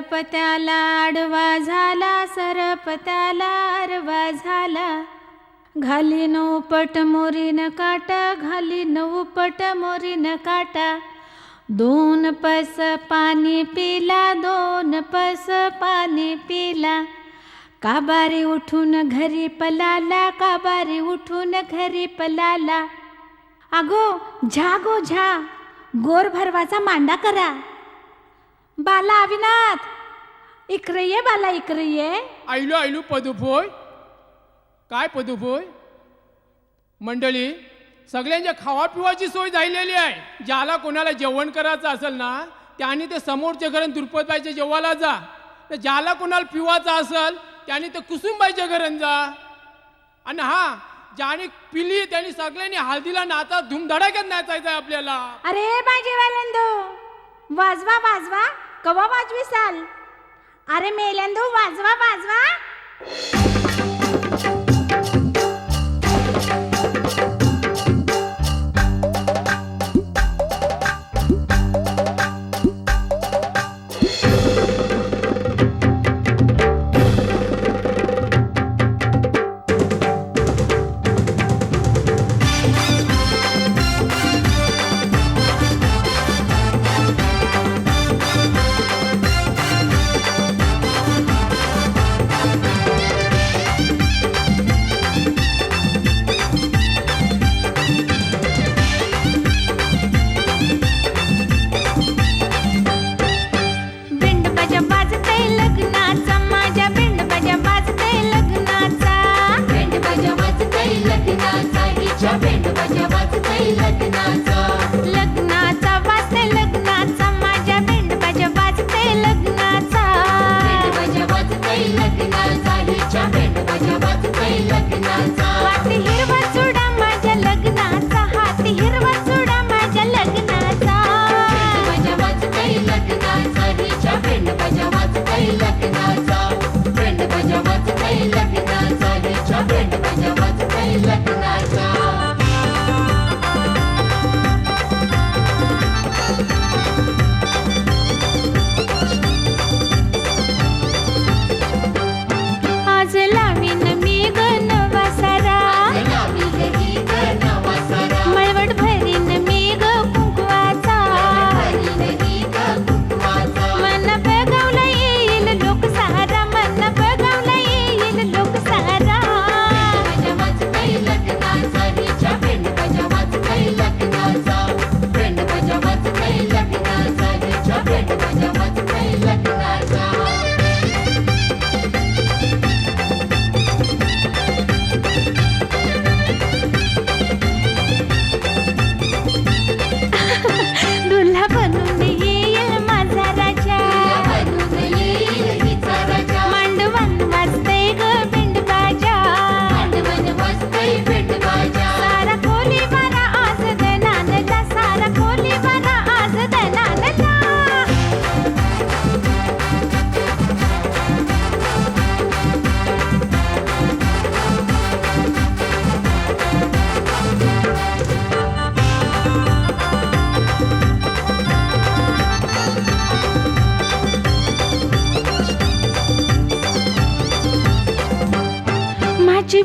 सरपत्याला आडवा झाला, सरपत्याला आडवा झाला. घाली नऊपट मोरीन काटा, घाली नऊपट मोरीन काटा. 2 पस पाणी पिला, 2 पस पाणी पिला. काबारी उठून घरी पलाला, काबारी उठून घरी पलाला. अगो झा गो झा, गोर भरवाचा मांडा करा. बाला अविनाथ, इकडे ये बाला, इकडे ये. आयलो आयलो पदुफोय. काय पदुफोय? मंडळी, सगळ्यांच्या खावा पिवाची सोय झालेली आहे. ज्याला कोणाला जेवण करायचं असेल ना, त्याने ते समोरच्या घरात दुर्पतबाईच्या जेवायला जा. तर ज्याला कोणाला पिवायचं असेल त्याने ते कुसुमबाईच्या घरात जा. आणि हा, ज्याने पिली त्यांनी सगळ्यांनी हळदीला नाचा धूमधडाक्यात नाचायचं आहे आपल्याला. अरे माझे वालंदो, वाजवा वाजवा, कवा वाजविसाल? अरे मेलेंदो, वाजवा वाजवा.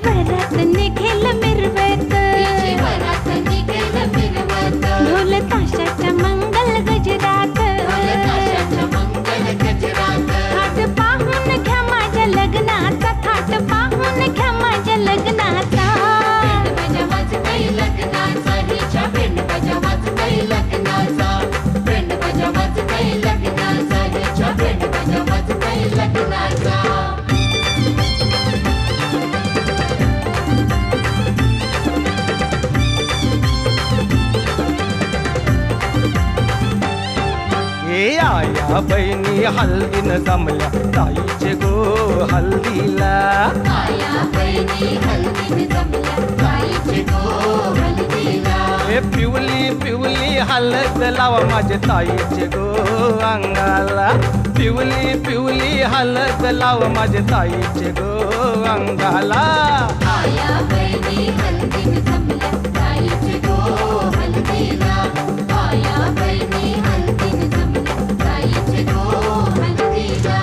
वरात निघेल मिरवत, ढोल ताशाच्या मंगल गजरात. थाट पाहून घ्या माझ्या लग्नाचा, थाट पाहून घ्या माझ्या लग्नाचा. आया बहिणी हल्दीन जमल्या, ताईचे गो हल्दीला. आया बहिणी हल्दीन जमल्या, ताईचे गो हल्दीला. हे पिवली पिवली हलद लावा माझे ताईचे गो अंगाला. पिवली पिवली हलद लावा माझे ताईचे गो अंगाला. आया बहिणी हल्दीन जमल्या, ताईचे गो हल्दीला. आया बहिणी हल्दीन जमल्या, ताईचे गो हल्दीला.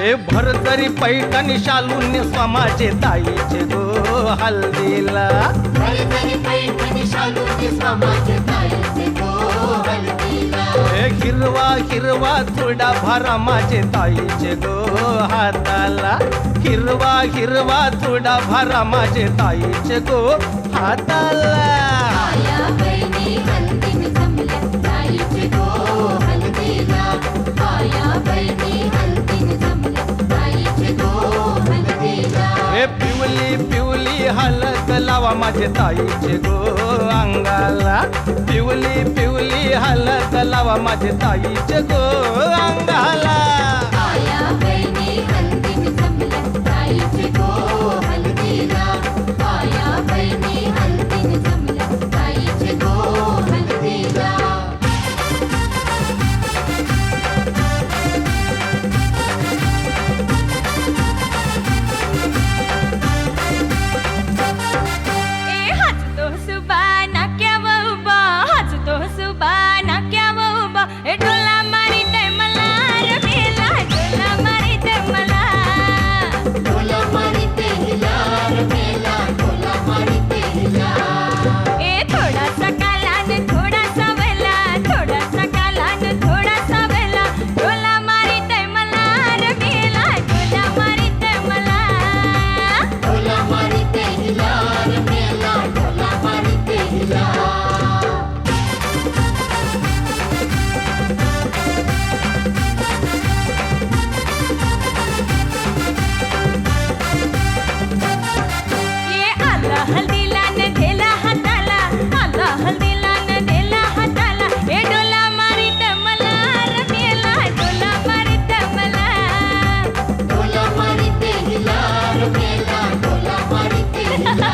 हे भरतरी पैठणी शालून स्वामाचे ताईचे गो हल्दीला. भरतरी पैठणी शालूने स्वामाचे ताईचे गो हल्दीला. हे हिरवा हिरवा चुडा भरा माझे ताईचे गो हाताला. हिरवा हिरवा चुडा भरा माझे ताईचे गो हाताला. आया बहिणी हल्दीन जमल्या ताईचे गो हल्दीला. आया बहिणी हल्दीन जमल्या ताईचे गो हल्दीला. हे पिवली पिवली हलत लावा माझे ताईचे गो अंगाला. पिवली पिवली हलत लावा माझे ताईचे गो अंगाला. आया बहिणी हल्दीन जमल्या ताईचे गो हल्दीला. आया बहिणी हल्दीन जमल्या ताईचे गो हल्दीला. ए हसतो सुबाना क्या वो उभा, हसतो सुबाना क्या वो उभा. ए डोला मारीत मला रे मेला, डोला मारीत मला. डोला मारीते हिला रे मेला, डोला मारीते हिला. ए थोडासा कालान थोडासा वेला, थोडासा कालान थोडासा वेला. डोला मारीत मला रे मेला, डोला मारीत मला. डोला मारीते हिला रे मेला, डोला मारीते हिला. ये आला हल्दीला न दिला हाताला, आला हल्दीला न दिला हाताला. ए डोला मारीत मला रे मेला, डोला मारीत मला. डोला मारीते हिला रे मेला, डोला मारीते हिला.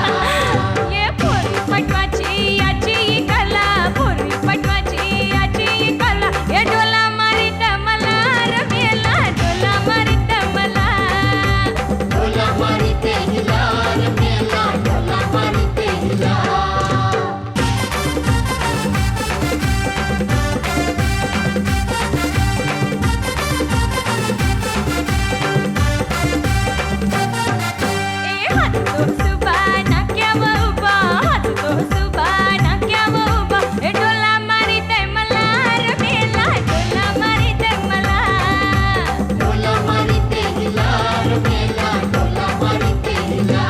ये पोरी पटवाची याची कला, पोरी पटवाची याची कला. ए डोला मारीत मला रे मेला, डोला मारीत मला. डोला मारीते हिला रे मेला, डोला मारीते हिला. ए हसतो सुबाना क्या वो उभा, हसतो सुबाना क्या वो उभा. ए डोला मारीत मला रे मेला, डोला मारीत मला. डोला मारीते हिला रे मेला, डोला मारीते हिला.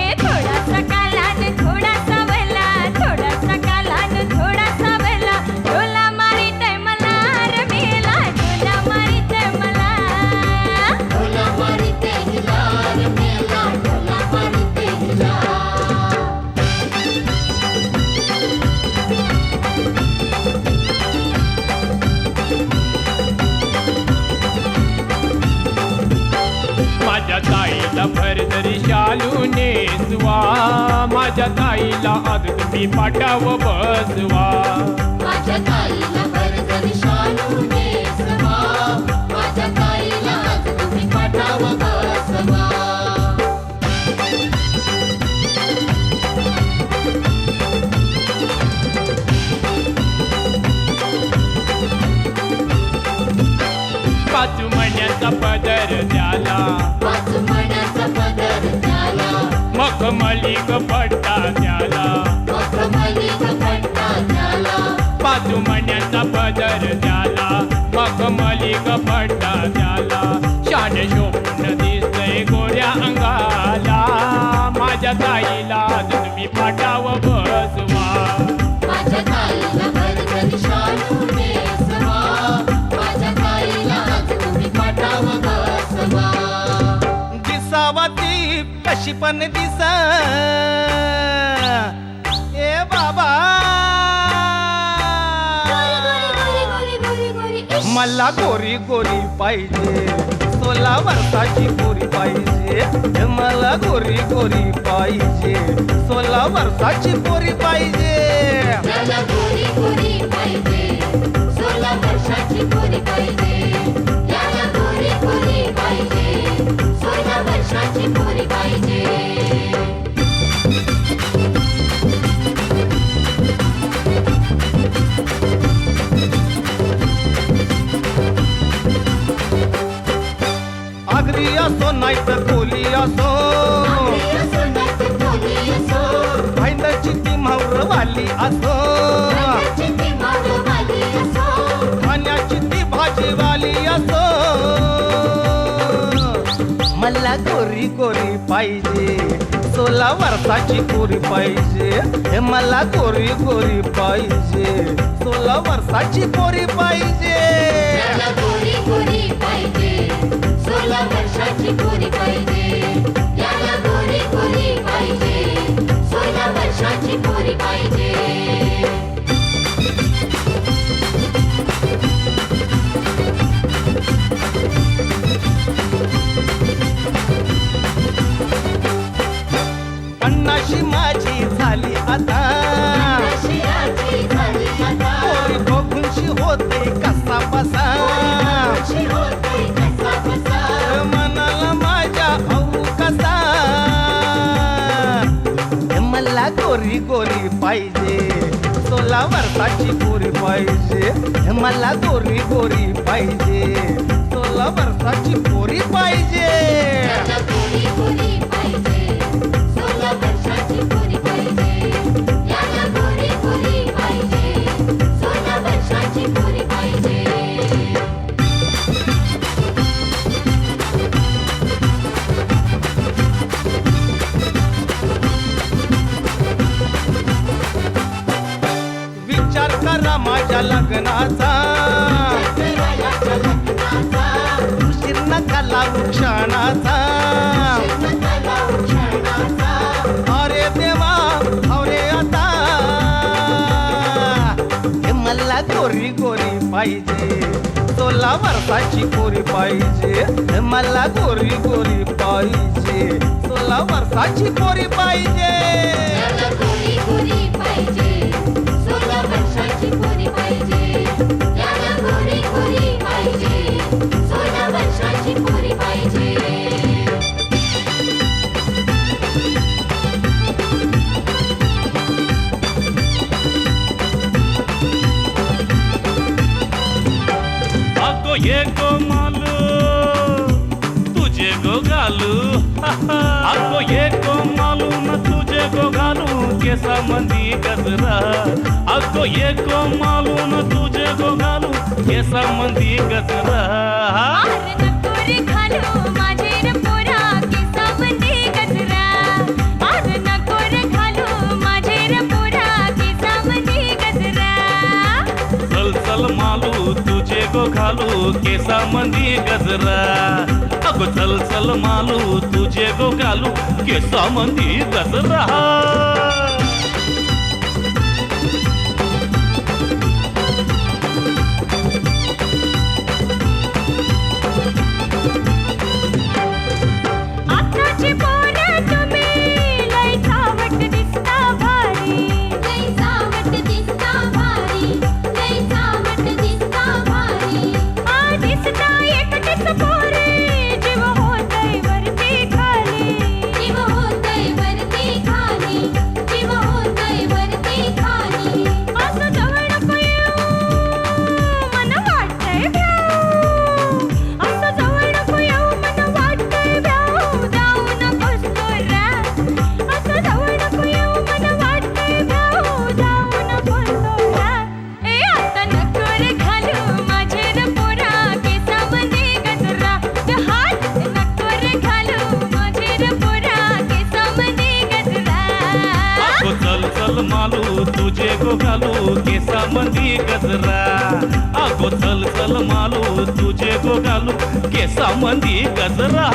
ए थोडासा कालान थोडासा वेला, थोडासा कालान थोडासा वेला. डोला मारीत मला रे मेला, डोला मारीत मला. डोला मारीते हिला रे मेला, डोला मारीते हिला. माझ्या ताईला भरतरी शालू नेसवा. माझ्या ताईला आज तुम्ही पाठाव बसवा. माझ्या ताईला भरतरी शालू नेसवा. माझ्या ताईला आज तुम्ही पाठाव बसवा. पाच महिन्याचा पदर द्याला, पाच मण्याचा पदर त्याला. मखमली पट्टा द्याला. मखमली पट्टा त्याला. पाच महिन्याचा पदर द्याला, मखमली पट्टा द्याला. शान शोभून दिसतंय गोऱ्या अंगाला. माझ्या ताईला आज तुम्ही पाठाव बसवा. माझ्या ताईला भरतरी शालू नेसवा. माझ्या ताईला आज तुम्ही पाठाव बसवा. दिसावा ती कशी पण दिसा. ए बाबा गोरी गोरी गोरी इश्श. मला गोरी गोरी पाहिजे, 16 वर्षाची पोरी पाहिजे. मला गोरी गोरी पाहिजे, 16 वर्षाची पोरी पाहिजे. त्याला गोरी गोरी पाहिजे, 16 वर्षाची पोरी पाहिजे. त्याला गोरी गोरी पाहिजे, 16 वर्षाची पोरी पाहिजे. असो नाही तर खोली असो आंधळी असो नाहीतर भोली असो, भाईंदरची ती म्हावरवाली असो पाण्याची ती मावळवाली असो, खाण्याची ती भाजीवाली असो मला गोरी गोरी पाहिजे 16 वर्षाची पोरी पाहिजे हे मला गोरी गोरी पाहिजे 16 वर्षाची पोरी पाहिजे त्याला गोरी गोरी पाहिजे, 16 वर्षाची पोरी पाहिजे. त्याला गोरी गोरी पाहिजे, 16 वर्षाची पोरी पाहिजे. पन्नाशी माझी झाली आता शिराची झाली आता, पोरी बघूनशी होते कसा बसा पोरी होते कसा बसा. मनाला माझ्या औ कसा हे मला गोरी गोरी पाहिजे 16 वर्षाची पोरी पाहिजे हे मला गोरी गोरी पाहिजे 16 वर्षाची पोरी पाहिजे त्याला गोरी गोरी पाहिजे, 16 वर्षाची पोरी पाहिजे. त्याला गोरी गोरी पाहिजे, 16 वर्षाची पोरी पाहिजे. विचार करा माझ्या लग्नाचा करायाच्या लग्नाचा, उशीर नका लावू क्षणाचा नकाला उक्षणाचा. अरे देवा अरे आता हे मला गोरी गोरी पाहिजे 16 वर्षाची पोरी पाहिजे हे मला गोरी गोरी पाहिजे 16 वर्षाची पोरी पाहिजे त्याला गोरी गोरी पाहिजे, 16 वर्षाची पोरी पाहिजे. त्याला गोरी गोरी पाहिजे, 16 वर्षाची पोरी पाहिजे. अगो ये कोमल तुझे गो घालू अगो ये कोमल न तुझे गो घालू केसा मंदी गजरा अगो ये कोमल न तुझे गो घालू केसा मंदी गजरा आर नको रे घालू माझे रे पोरा केसामध्ये गजरा. आर नको रे घालू माझे रे पोरा केसामध्ये गजरा. चल चल मालू तुझे गो घालू केसा मंदी गजरा अगो चल चल मालू तुझे गो घालू केसा मंदी गजरा आताची पोरं तुम्ही लय चावट दिसता भारी. लई चावट दिसता भारी, लई चावट दिसता भारी. आ दिसता एकटीच पोरी जीव होतय वरती खाली. जीव होतय वरती खाली, जीव होतय वरती खाली. असं जवळ नको येऊ मन वाटतंय भ्याऊ. असं जवळ नको येऊ मन वाटतंय भ्याऊ. जाऊ नकोस तोरा. असं जवळ नको येऊ मन वाटतंय भ्याऊ. जाऊ नकोस तोरा. ए आता नको रे घालू माझे रे पोरा केसामध्ये गजरा. हात नको रे घालू माझे रे पोरा केसामध्ये गजरा. अगो चल चल मालू तुझे गो घालू केसा मंदी गजरा अगो चल चल मालू तुझे गो घालू केसा मंदी गजरा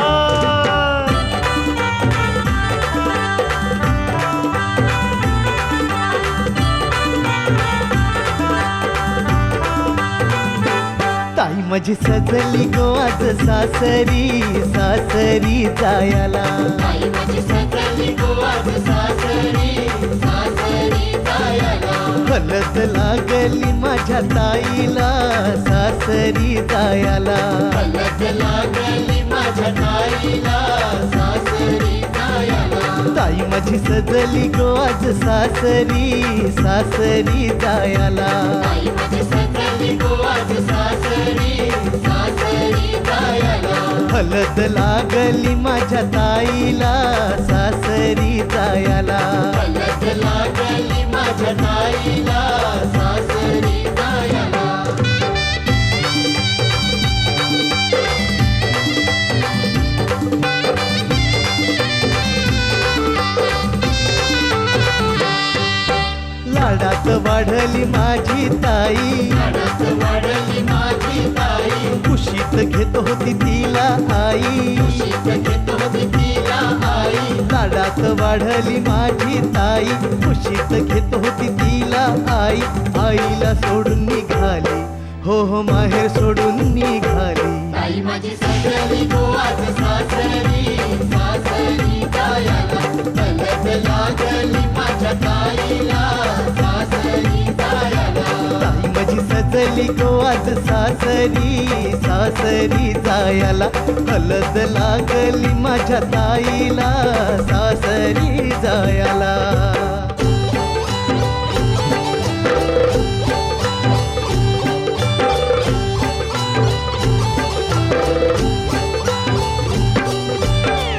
ताई माझी सजली गो आज सासरी सासरी जायला आई माझी सजली गो आज सासरी, सासरी जायला. हलत लागली माझ्या ताईला सासरी जायला हलत लागली माझ्या ताईला, सासरी जायला. ताई माझी सजली गो आज सासरी सासरी जायला आई माझी सजली गो आज सासरी, सासरी जायला. हलद लागली माझ्या ताईला सासरी जायला. हलद लागली माझ्या ताईला सासरी जायला. लाडात वाढली माझी ताई, लाडात वाढली माझी ताई. कुशीत घेत होती तिला आई. शीत घेत होती तिला आई. लाडात वाढली माझी ताई, कुशीत घेत होती तिला आई. आईला सोडून निघाली, हो हो माहेर सोडून निघाली. ताई माझी सजली गो आज सासरी सासरी जायला. हलद लागली माझ्या ताईला सासरी जायला. ताई माझी सजली गो आज सासरी सासरी जायला. हलद लागली माझ्या ताईला सासरी जायला.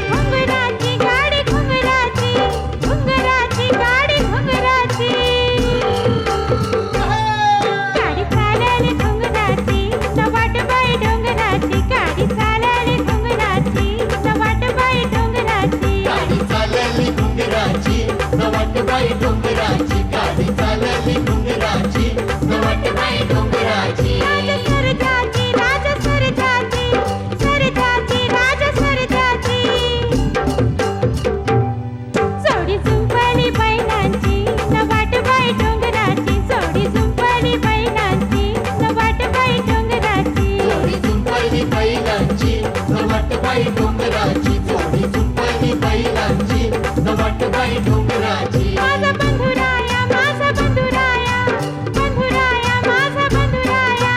घुंगराची गाडी घुंगराची, घुंगराची गाडी घुंगराची. गाडी चालली घुंगराची, सवाट बाई डोंगराची. गाडी चालली घुंगराची, सवाट बाई डोंगराची. गाडी चालली घुंगराची नवटबाई डोंगराची. गाडी चालली घुंगराची नवटबाई डोंगराची. राज सरजाची, राज सरजाची, सरजाची, राज सरजाची. सोडी झुंपली बैलांची, नवाट बाई डोंगराची. सोडी झुंपली बैलांची, नवाट बाई डोंगराची. जोडी झुंपली बैलांची नवटबाई डोंगराची. जोडी झुंपली बैलांची नवटबाई डोंगराची. माझा बंधुराया, माझा बंधुराया, बंधुराया, माझा बंधुराया.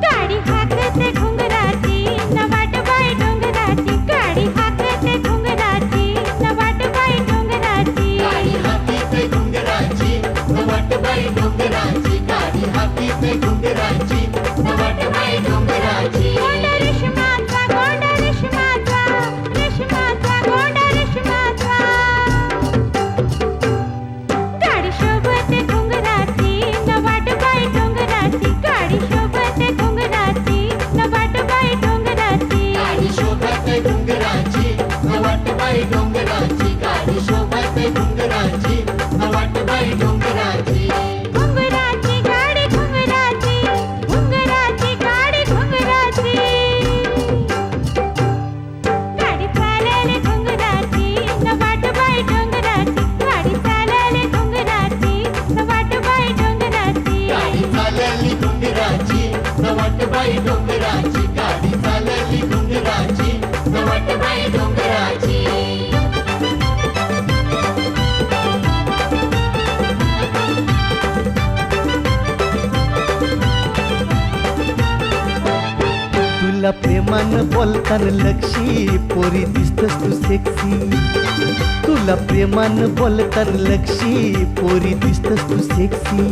गाडी हाकते घुंगराची, नवाट बाई डोंगराची. गाडी हाकते घुंगराची, नवाट बाई डोंगराची. गाडी हातीते घुंगराची नवटबाई डोंगराची. गाडी हातीते घुंगराची नवटबाई डोंगराची. गोंड रेशमाचा, गोंड रेशमाचा, रेशमाचा, गोंड रेशमाचा. गाडी शोभते घुंगराची, नवाट बाई डोंगराची. गाडी शोभते घुंगराची, नवाट बाई डोंगराची. गाडी शोभते घुंगराची नवटबाई डोंगराची. गाडी शोभते घुंगराची नवटबाई डोंगराची. घुंगराची गाडी घुंगराची, घुंगराची गाडी घुंगराची. गाडी चालली घुंगराची, नवाट बाई डोंगराची. गाडी चालली घुंगराची, नवाट बाई डोंगराची. गाडी चालली घुंगराची नवटबाई डोंगराची. गाडी चालली घुंगराची नवटबाई डोंगराची. तुला प्रेमानं बोलताना लक्षी पोरी दिसतस तू सेक्सी. तुला प्रेमानं बोलताना लक्षी पोरी दिसतस तू सेक्सी.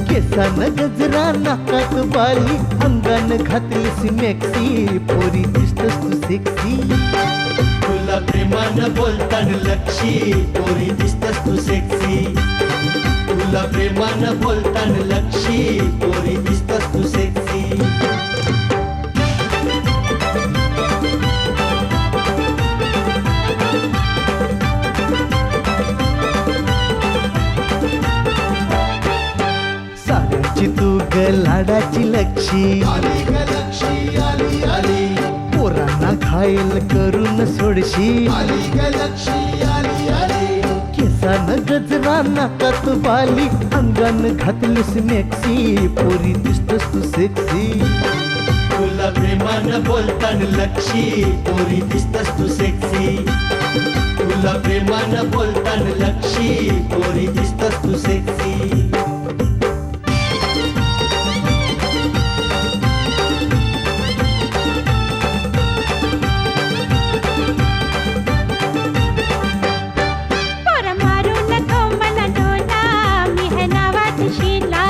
केसानं गजरा नाकात बाली अंगानं घातलीस मॅक्सी पोरी दिसतस तू सेक्सी. तुला प्रेमानं बोलताना लक्षी पोरी दिसतस तू सेक्सी. तुला प्रेमानं बोलताना लक्षी पोरी दिसतस तू सेक्सी. साऱ्याची तू ग लाडाची लक्षी. आली ग लक्ष्मी आली आली. पोरांना घायल करून सोडशी. आली ग लक्ष्मी आली आली. केसानं गजरा नाकात बाली अंगानं घातलीस मॅक्सी पोरी दिसतस तू सेक्सी. तुला प्रेमानं बोलताना लक्षी पोरी दिसतस तू सेक्सी. तुला प्रेमानं बोलताना लक्षी पोरी दिसतस तू सेक्सी. पोरं मारू नको मला डोला, मी है नावाची शीला.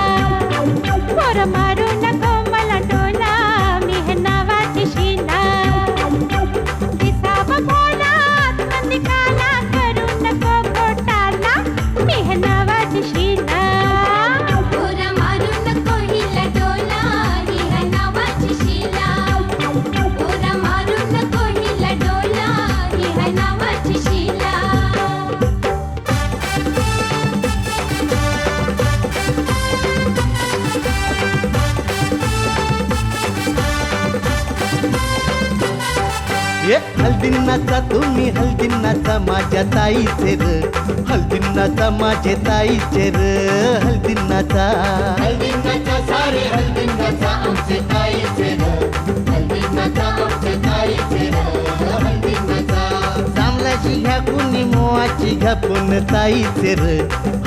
पोरं मारू नको मला डोला, ये हल्दीनाचा तुम्ही हल्दीनाचा माझ्या ताईचे र हल्दीनाचा माझे ताईचे र हल्दीनाचा हल्दीनाचा सारे हल्दीनाचा आमचे ताईचे र हल्दीनाचा आमचे ताईचे र हल्दीनाचा चांगल्याची घ्या कुणी मोवाची घ्या पुन ताईचे र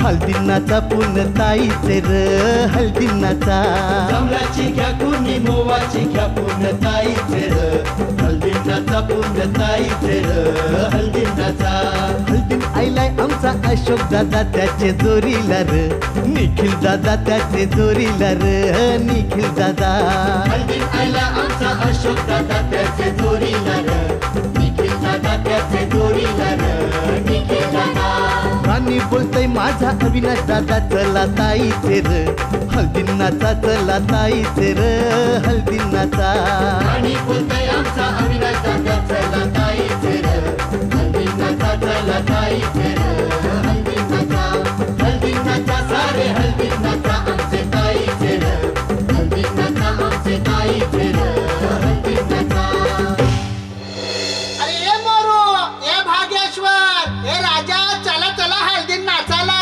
हल्दीनाचा पुन ताईचे र हल्दीनाचा कमलाची घ्या कुणी मोवाची घ्या पुन ताईचे र हल्दीनाचा पुन ताईचे र हल्दीनाचा हल्दीन आईलाय आमचा अशोक दादा त्याचे जोरीला र निखिल दादा त्याचे जोरीला र निखिल दादा हल्दीन आईला आमचा अशोक दादा त्याचे जोरीला र निखिल दादा त्याचे जोरीला र निखिल दादा राणी बोलतय माझा अविनाश दादा चला ताईचे र हल्दीनाचा चला ताईचे र हल्दीनाचा आणि बोलतोय आमचा अविनाश दादा चला ताईचे र हल्दीनाचा चला ताईचे र हल्दीनाचा हल्दीनाचा सारे हल्दीनाचा आमचे ताईचे र हल्दीनाचा आमचे ताईचे र हल्दीनाचा अरे ये मोरू ये भाग्येश्वर हे राजा चला चला हळदी नाचाला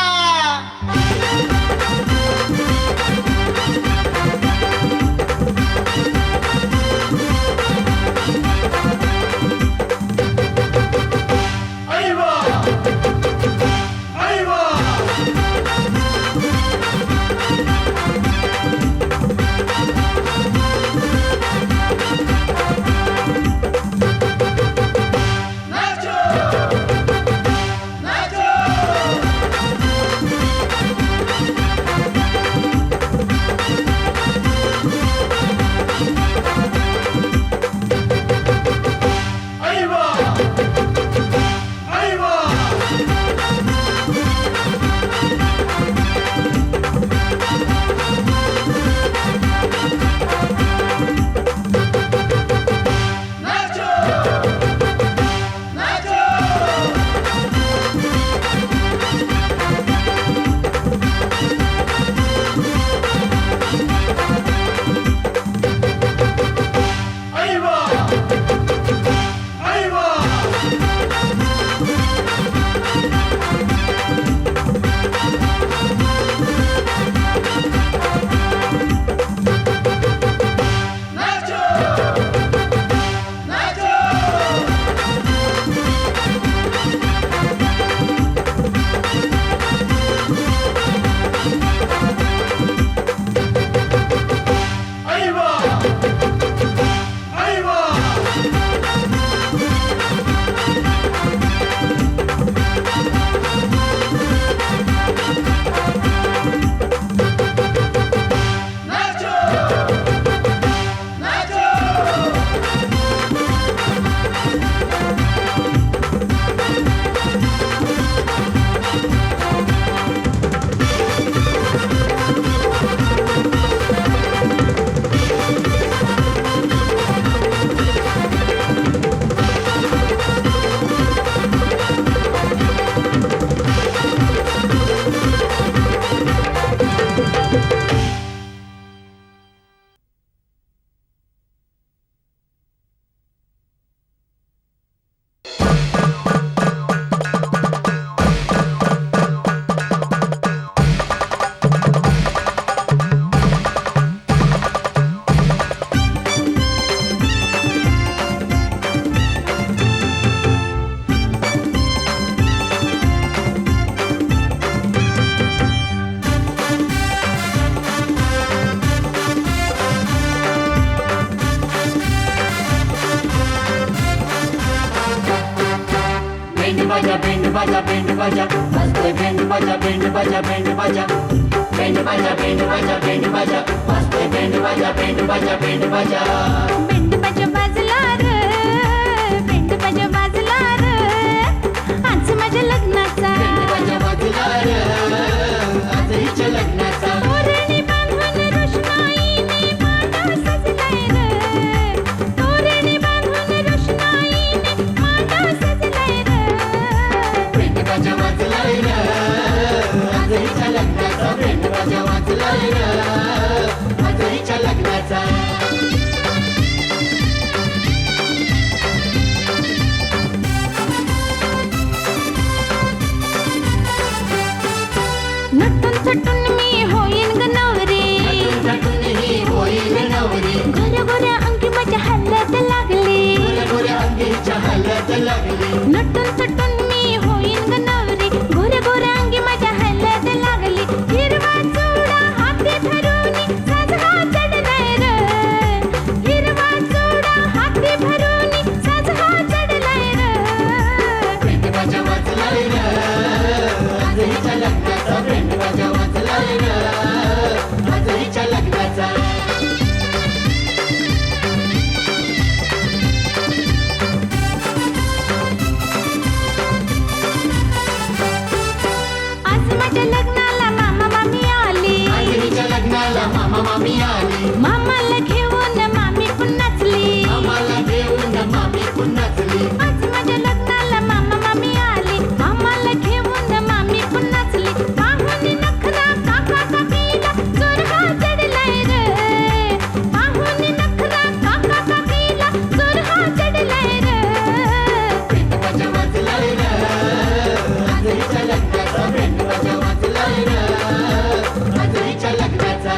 बाजा बैंड बाजा बैंड बाजा मस्त बैंड बाजा बैंड बाजा बैंड बाजा बैंड बाजा बैंड बाजा बैंड बाजा मस्त बैंड बाजा बैंड बाजा बैंड बाजा बेंड बाजा वाजला र बेंड बाजा वाजला र आज माझ्या लग्नाचा बैंड बाजा वाजला रे आज हिच्या लग्नाचा तोरणी बांधून रोषणाईने मांडव सजलाय र तोरणी बांधून रोषणाईने मांडव सजलाय र बैंड बाजा वाजला रे आज हिच्या लग्नाचा बैंड बाजा वाजला रे आज हिच्या लग्नाचा लग्नाला मामा मामी आली मामाला घेऊन मामी पण नाचली मामाला घेऊन मामी पुन्हा नाचली आज माझ्या लग्नाला मामा मामी आली मामाला घेऊन मामी पण नाचली पाहुणी नखरा काका काकीला जोर हा चढलाय रे पाहुणी नखरा काका काकीला जोर हा चढलाय रे बेंड बाजा वाजलाय र आजरीच्या लग्नाचा बेंड बाजा वाजलाय र आजरीच्या लग्नाचा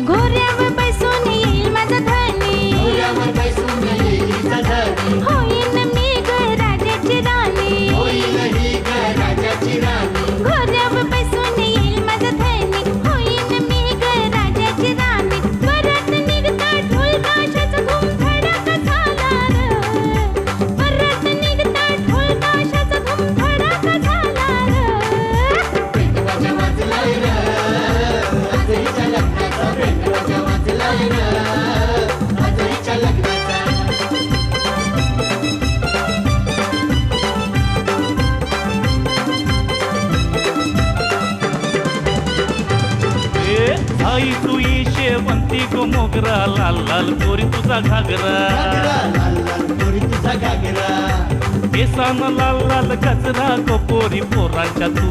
घोड्यावर बसून येईल माझा धनी घोड्यावर बसून येईल सजनी होईन मी ग राजाची राणी होईल ही ग राजाची राणी घोड्यावर बसून येईल माझा धनी होईन मी ग राजाची राणी परत निघता ढोल ताशाचा घुम धडाका झाला र परत निघता ढोल ताशाचा घुम धडाका झाला र बेंड बाजा वाजलाय र आजरीच्या लग्नाचा बेंड बाजा वाजलाय र आजरीच्या लग्नाचा ए आई तू शेवंती गो मोगरा लाल लाल पोरी तुझा घागरा घागरा लाल लाल पोरी तुझा घागरा केसान लाल लाल गजरा गो पोरी पोरांच्या तू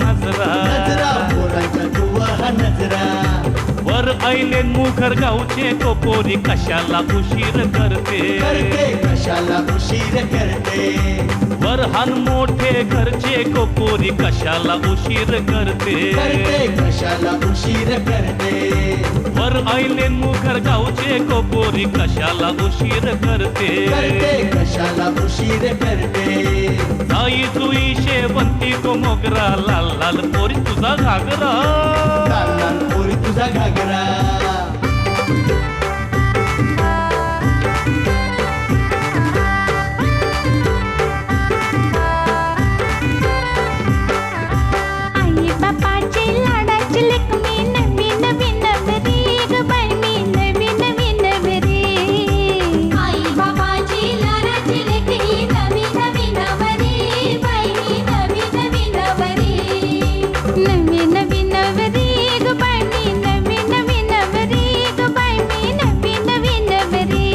नजरा नजरा पोरांच्या तुवा हा नजरा वर ऐले मुखर गावचे गो पोरी कशाला उशीर करते करते कशाला उशीर करते वर हान मोठे घरचे गो पोरी कशाला उशीर करते करते कशाला उशीर करते वर ऐले मुखर गावचे गो पोरी कशाला उशीर करते करते कशाला उशीर करते ताई तुई शेवंती गो मोगरा लाल लाल पोरी तुझा घागरा लाल लाल पोरी तुझा घागरा आई बापाची लाडाची लेक मी नवी नवी नवरी ग बाई मी नवी नवी नवरी आई बापाची लाडाची लेक ही नवी नवी नवरी बाई मी नवी नवी नवरी नवी नवी नवरी ग बाई मी नवी नवी नवरी ग बाई मी नवी नवी नवरी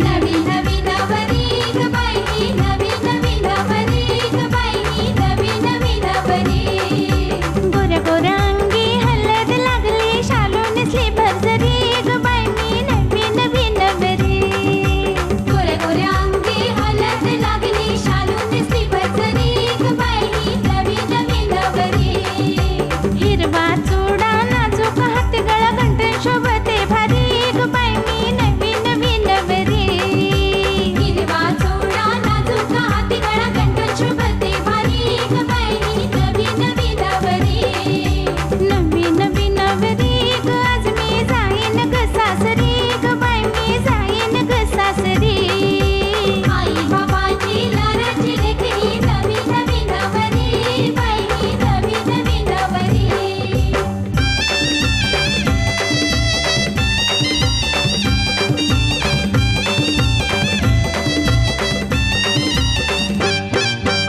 नवी नवी नवरी ग बाई मी नवी नवी नवरी ग बाई मी नवी नवी नवरी गोऱ्या गोऱ्या अंगी हलद लागली शालू नेसली भरजरी ग बाई मी नवी नवी नवरी गोऱ्या गोऱ्या अंगी हलद लागली शालू नेसली भरजरी ग बाई मी नवी नवी नवरी हिरवा चुडा नाजूक हातगळा घंटन शोभते भारी ग बाई मी नवी नवी नवरी हिरवा चुडा नाजूक हातगळा घंटन शोभते भारी ग बाई मी नवी नवी नवरी नवी नवी नवरी ग आज मी जाईन ग सासरी ग बाई मी जाईन ग सासरी आई बाबाची लाडाची लेक ही नवी नवी नवरी बाई मी नवी नवी नवरी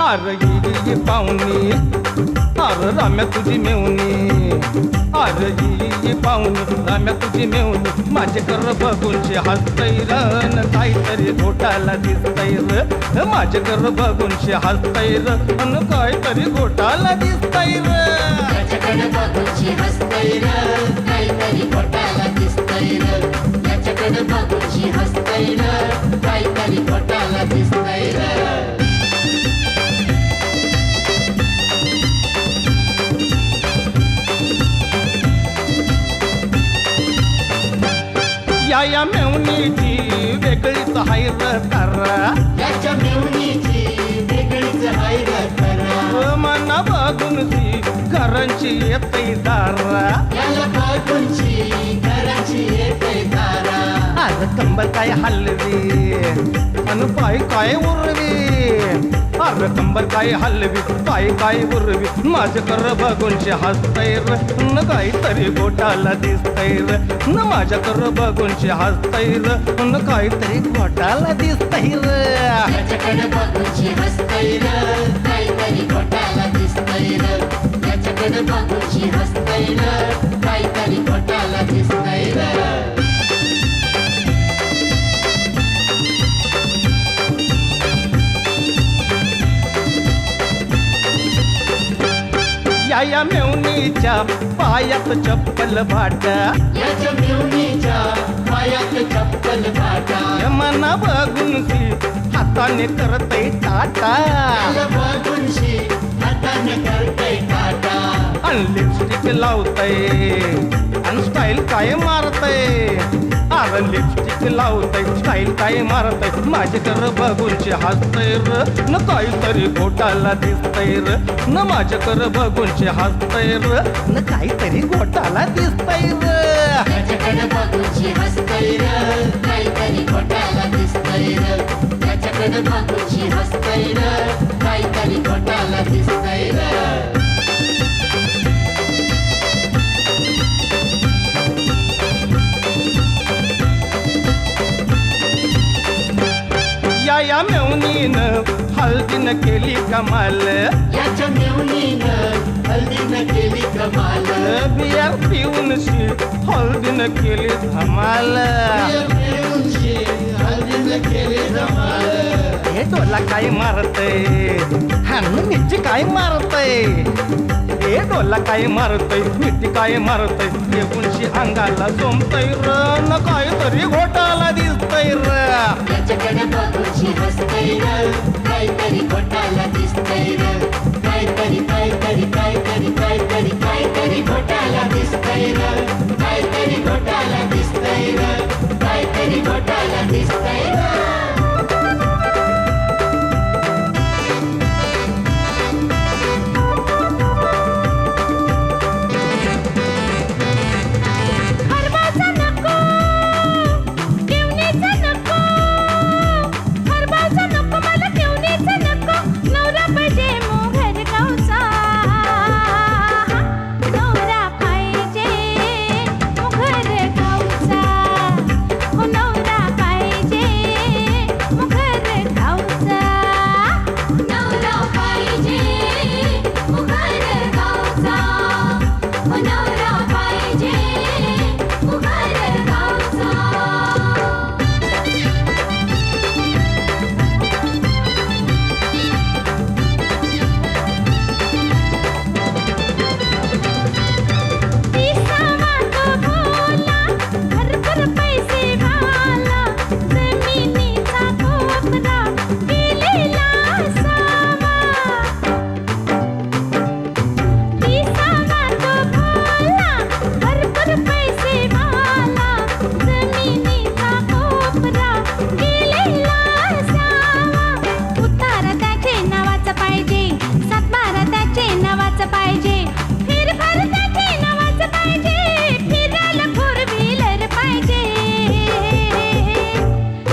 अरे ये पाहुणी अरे राम्या तुझी मेवणी अरे ये पाहुणी राम्या तुझी मेवणी माझे कर बघूनशे हसतैरन काहीतरी घोटाला दिसतैर माझे कर बघूनशे हसतैर अन काहीतरी घोटाला दिसतैर याच्याकडे बघूनशी हसतैर काहीतरी घोटाला दिसतैर याच्याकडे बघूनशी हसतैर काहीतरी घोटाला दिसतैर या मेवणीची वेगळीच हायर करा याच्या मेवणीची वेगळीच हायर करा मना बघून ती घरांची येतै दारा याला बघूनशी घराची येते दारा आज कंबर काय हलवी अन पाय काय उरवी अरे कंबर काय हलवी काय उरवी माझं कर बघूनशी हसतैर न काहीतरी घोटाला दिसतैर न माझ्या कर बघूनशी हसतैर न काहीतरी घोटाला दिसतैर याच्याकडे बघूनशी हसतैर काहीतरी घोटाला दिसतैर याच्याकडे बघूनशी हसतैर काहीतरी घोटाला दिसतैर या मेवणीच्या पायात चप्पल भाटा याच्या मिळवणीच्या पायात चप्पल भाटा मना बघूनशी हाताने करतय टाटा त्याला बघूनशी हाताने करतय टाटा आणि लिपस्टिक लावतय आणि स्टाईल काय मारतय अरे लिपस्टिक लावतय स्टाईल काय मारतय माझे कर बघूनशी हसतय र न काहीतरी घोटाला दिसतय र न माझ्या कर बघूनशी हसतय र न काहीतरी घोटाला दिसतय र याच्याकडे बघूनशी हसतैर काहीतरी घोटाला दिसतैर याच्याकडे बघूनशी हसतैर काहीतरी घोटाला दिसतैर या मेवणीनं हळदीनं केली कमाल याच्या मेवणीनं हल्दीनं केली कमाल बिया पिऊनशी हळदीनं केली धमाल मेवणीशी हल्दीनं केली धमाल हे डोला काय मारतय हान मिठी काय मारतय हे डोला काय मारतय मिठी काय मारतय एकुणशी अंगाला जोमतय र न काहीतरी घोटाला दिसतय र याच्याकडे बघूनशी हसतैर काहीतरी घोटाला दिसतैर काहीतरी काहीतरी काहीतरी काहीतरी काहीतरी घोटाला दिसतैर काहीतरी घोटाला दिसतैर काहीतरी घोटाला दिसतैर हरबाचा नको केवणीचा नको हरबाचा नको मला केवणीचा नको नवरा पाहिजे मोहर गावचा नवरा पाहिजे मोहर गावचा हो नवरा पाहिजे मोहर गावचा नवरा पाहिजे मोहर गावचा हो नवरा पाहिजे मोहर गावचा दिसावा तो भोला भरभर पैसे भाला जमिनीचा कोपरा गेलेला असावा दिसावा तो भोला भरभर पैसे भाला जमिनीचा कोपरा गेलेला असावा उतारा त्याचे नावाचं पाहिजे सातबारा त्याचे नावाचं पाहिजे फिरभर त्याचे नावाचं पाहिजे फिरायला फोर व्हीलर पाहिजे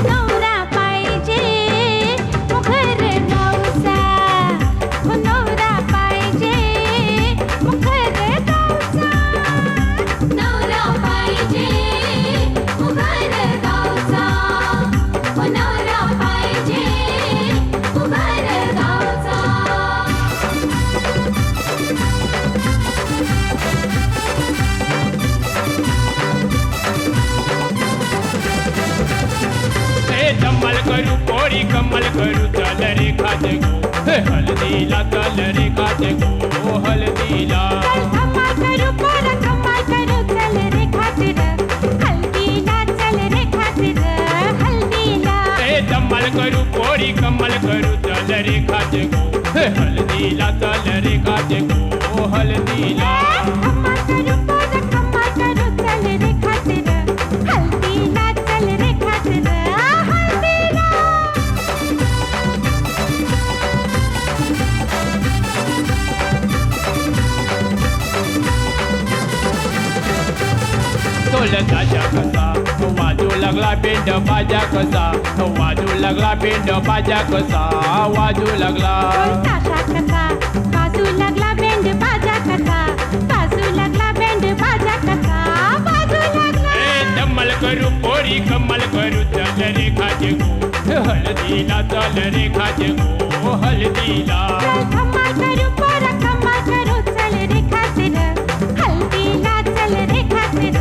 नवरा पाहिजे मुखर गावचा हो नवरा पाहिजे मुखर गावचा नवरा पाहिजे मुखर गावचा हो नवरा पाहिजे मुखर गावचा हे धम्मल करू पोरी कम्मल करू चल रे खात गो हे हल्दीला चल रे खात गो हल्दीला चल धमाल करू पोरा कमाल करू चल रे खातिर हल्दीला चल रे खातिर हल्दीला हे धम्मल करू पोरी कम्मल करू चल रे खात गो हे हल्दीला चल रे खात गो हल्दीला धमाल करू पोरा कमाल करू चल रे खातिर हल्दीला चल रे खातिर हल्दीला ढोल ताशा कसा वाजू लागला पेंड बाजा कसा वाजू लागला बेंड बाजा कसा वाजू लागला. ताशा कसा वाजू लागला बेंड बाजा कसा वाजू लागला बेंड बाजा कसा वाजू लागला. धम्मल करू पोरी कम्मल करू चल रे खाजे गो हळदीला चल रे खाजे गो हळदीला. धम्माल करू पोरा कम्माल करू चल रे खातिर हल्दीला चल रे खातिर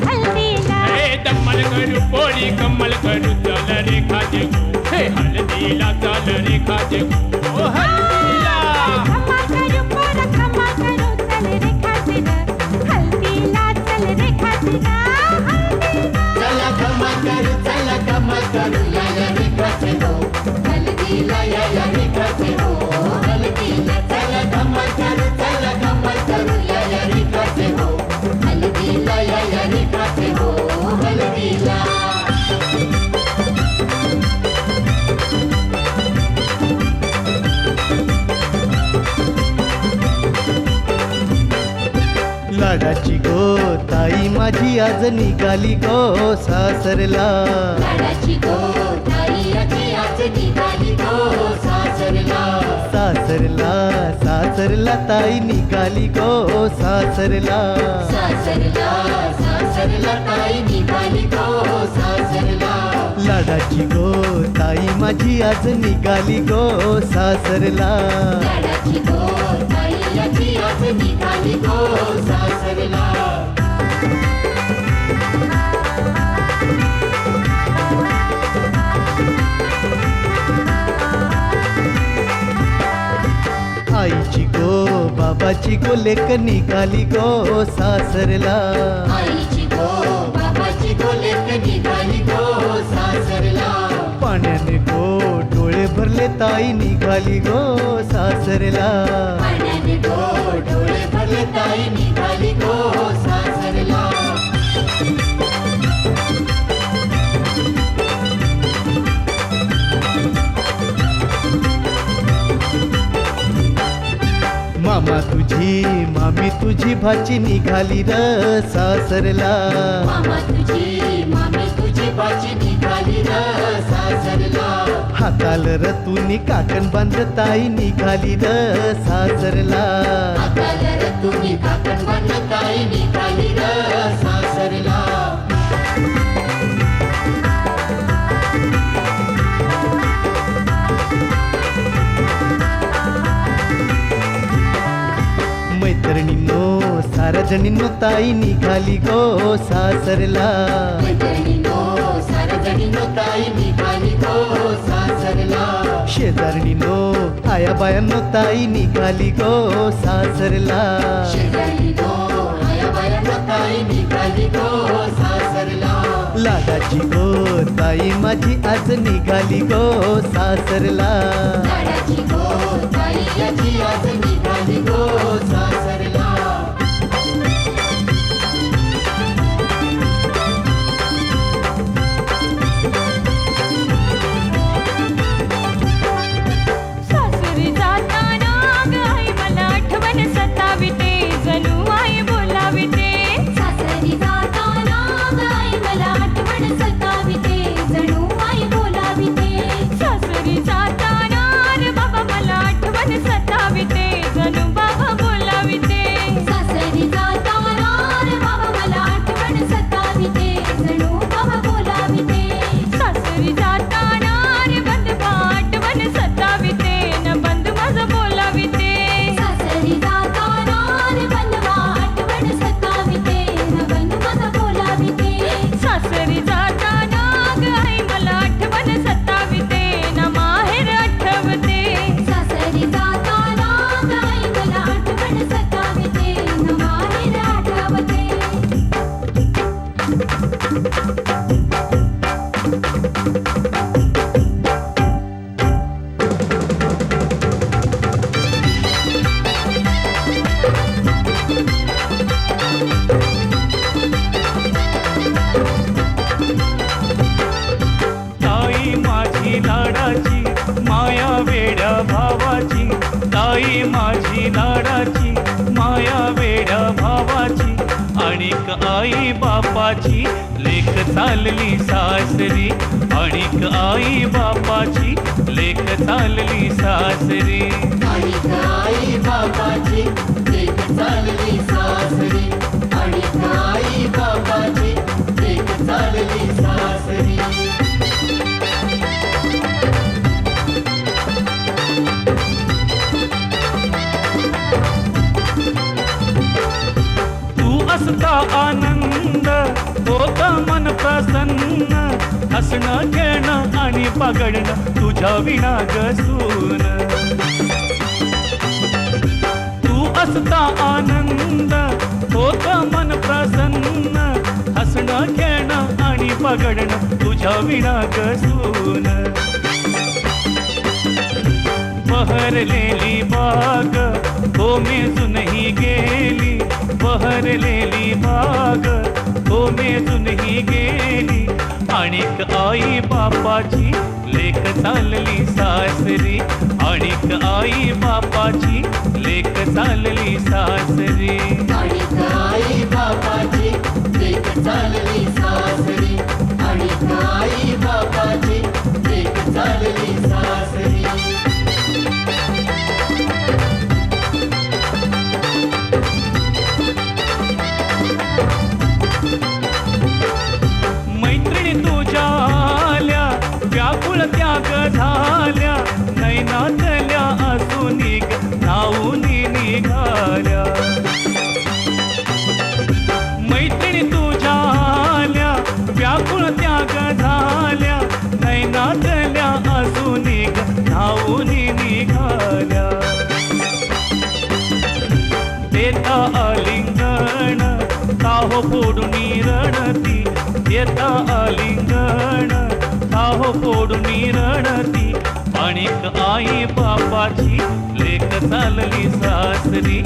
हल्दीला. धम्मल करू पोरी कम्मल करू चल रे खाजे गो हळदीला चल रे खाजे गो हळदीला. धम्माल करू पोरा कम्माल करू चल रे खातिर हल्दीला चल रे खातिर हल्दीला. चला कमाल करू या रे खाते हो हल्दीला या रे खाते हो हल्दीला. चला कमाल करू या रे खाते हो हल्दीला या रे खाते हो हल्दीला. लाडाची गो ताई माझी आज निघाली गो सासरला. लाडाची गो ताई आज निघाली गो सासरला. सासरला सासरला ताई निघाली गो सासरला. सासरला ताई निघाली गो सासरला. लाडाची गो ताई माझी आज निघाली गो सासरला. लाडाची गो ताई आज निघाली गो सासरला. आईची गो बाबाची गो लेक निघाली गो सासरला. आईची गो बाबाची गो लेक निघाली गो सासरला. पाण्याने गो डोळे भरले ताई निघाली गो सासरला. पाण्याने गो डोळे भरले ताई निघाली गो सासरला. मामा तुझी मामी तुझी भाची निघाली र सासरला. मामी तुझी बाची निघाली र सासरला. हाताल र तुनी काकण बांध ताई निघाली र सासरला. हाताला र तुम्ही काकण बांध ताई निघाली र सासरला. मैत्रिणींनो सार्वजणींनो ताई निघाली गो सासरला. मैत्रिणींनो सार्वजणींनो ताई निघाली गो सासरला. शेजारणींनो आया बायांनो ताई निघाली गो सासरला. शेजारीनो आया बायांनो ताई निघाली गो सासरला. लाडाची गो ताई माझी आज निघाली गो सासरला. लाडाची गो ताई आज निघाली गो सासरला. सासरी जाताना ग आई मला आठवण सताविते जणू आई बोलाविते. सासरी जाताना ग आई मला आठवण सताविते जणू आई बोलाविते. सासरी जाताना रे बाबा मला आठवण सताविते जणू बाबा बोलाविते. सासरी जाताना रे बाबा मला आठवण सताविते जणू बाबा बोलाविते. सासरी जाताना रे बंधवा आठवण सताविते न बंधू माझं बोलाविते. सासरी जाताना रे बंधवा आठवण सताविते न बंधू माझं बोलाविते. सासरी जाताना ग आई मला आठवण सताविते न माहेर आठवते. सासरी जाताना ग आई मला आठवण सताविते न माहेर आठवते. ताई माझी लाडाची माया वेड्या भावाची. ताई माझी लाडाची माया वेड्या भावाची. आणिक आई बापाची लेक लेक चालली सासरी आणिक आई बापाची लेक चालली सासरी आणि आई बाबाची लेक चालली सासरी आणि आई बाबाची लेक चालली सासरी तू असता आनंद होता मन प्रसन्न हसणं खेळणं आणि पगडणं तुझ्या विना गसून तू असता आनंद होता मन प्रसन्न हसणं खेळणं आणि पगडणं तुझ्या विना गसून बहरलेली बाग हो मेजूनही गेली बहरलेली बाग हो मेजूनही गेली आणिक आई बापाची लेक चालली सासरी आणिक आई बापाची लेक चालली सासरी आणि आई बाबाची लेक चालली सासरी आणि आई बाबाची लेक चालली सासरी मैत्रिणी तुझ्या आल्या व्याकुळ त्याग झाल्या नैनातल्या असून नाऊनी निघाल्या मैत्रिणी तुझ्या आल्या व्याकुळ त्याग झाल्या नैनातल्या असून नाऊनी निघाल्या देता आलिंगण काहो फोडून रणती देता आलिंगण काहो फोडून रणती आणिक आई बापाची लेक चालली सासरी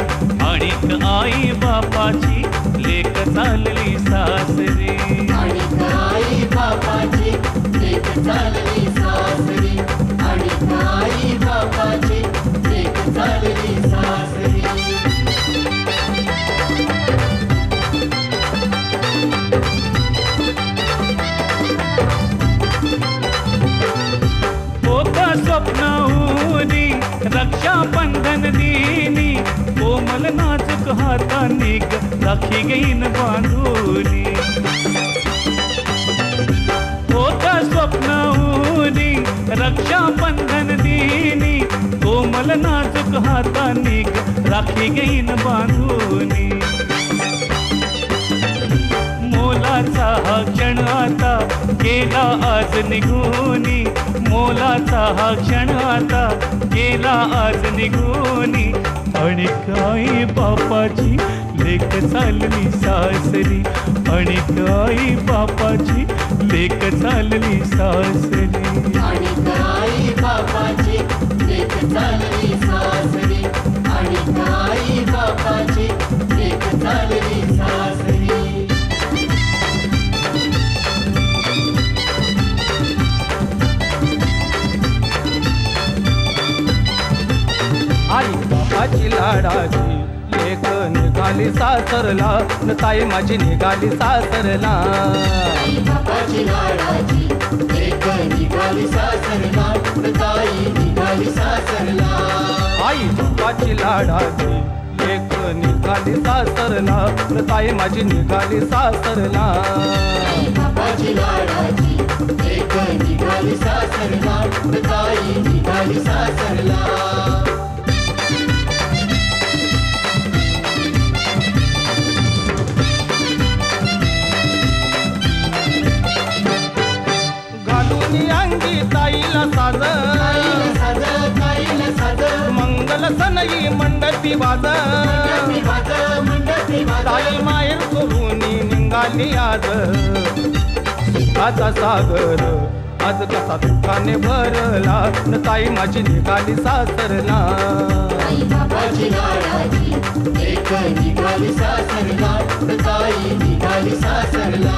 आणिक आई बापाची लेक चालली सासरी आणि आई बाबाची लेक चालली सासरी आणि आई बाबाची लेक चालली सासरी होता स्वप्न होनी रक्षाबंधन दिनी कोमल नाजूक हातांनी राखी घेईन बांधूनी होता स्वप्न होनी रक्षाबंधन दिनी कोमल नाजूक हातांनी राखी घेईन बांधूनी मोलाचा हा क्षण आता गेला आज निघूनी मोलाचा हा क्षण आता गेला आज निघूनी आणि आई बापाची लेक चालली सासरी आणि आई बापाची लेक चालली सासरी आणि आई बाबाची लेक चालली सासरी आणि आई बाबाची लेक चालली सासरी आई बापाची लाडाची लेक निघाली सासरला न ताई माझी निघाली सासरला आई बाबाची लाडाची लेक निघाली सासरला ताई निघाली सासरला आई बापाची लाडाची लेक निघाली सासरला न ताई माझी निघाली सासरला आई बाबाची लाडाची लेक निघाली सासरला ताई निघाली सासरला घालून अंगी ताईला साज मंगल सनई मंडपी वाज ताई माहेर करून निघाली आज सुखाचा सागर आज कसा दुःखाने भरला न ताई माझी निघाली सासरला आई बाबाची लाडाची लेक निघाली सासरला ताई निघाली सासरला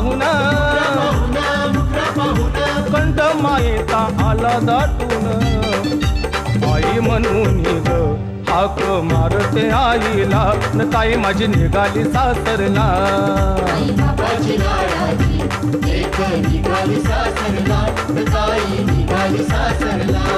पाहून कंठ मायेचा आला दाटून आई म्हणून ग हाक मारते आईला न ताई माझी निघाली सासरला आई बाबाची लाडाची लेक निघाली सासरला ताई निघाली सासरला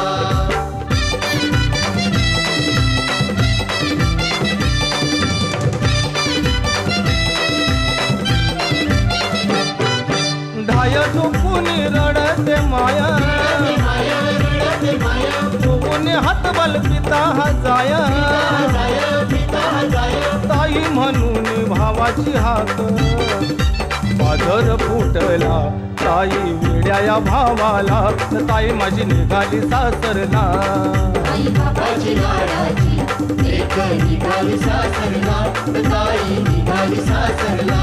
ढाय झोपून रडते माया झोपून हात बल पिता हा जाया ताई म्हणून भावाची हाक पाझर फुटला ताई वेड्या या भावाला ताई माझी निघाली सासरला आई बाबाची लाडाची लेक निघाली सासरला ताई निघाली सासरला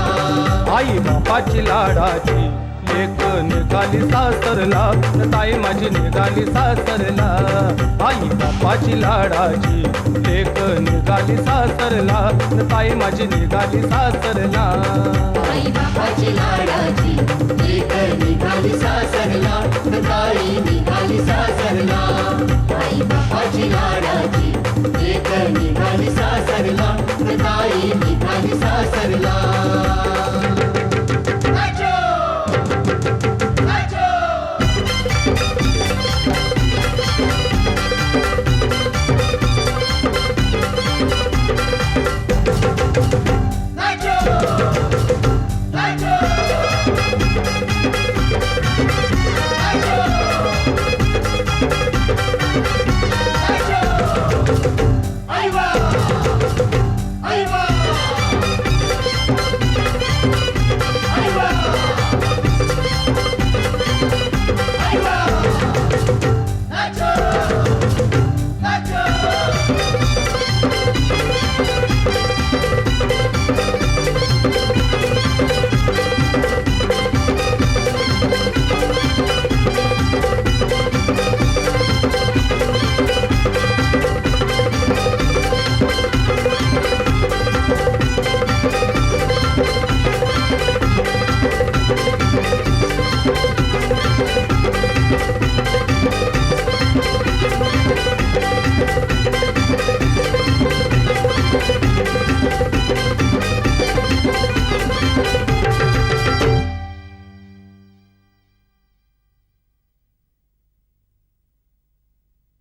आई बापाची लाडाची लेक निघाली सासरला ताई माझी निघाली सासरला आई बापाची लाडाची लेक निघाली सासरला ताई माझी निघाली सासरला आई बाबाची लाडाची लेक निघाली सासरला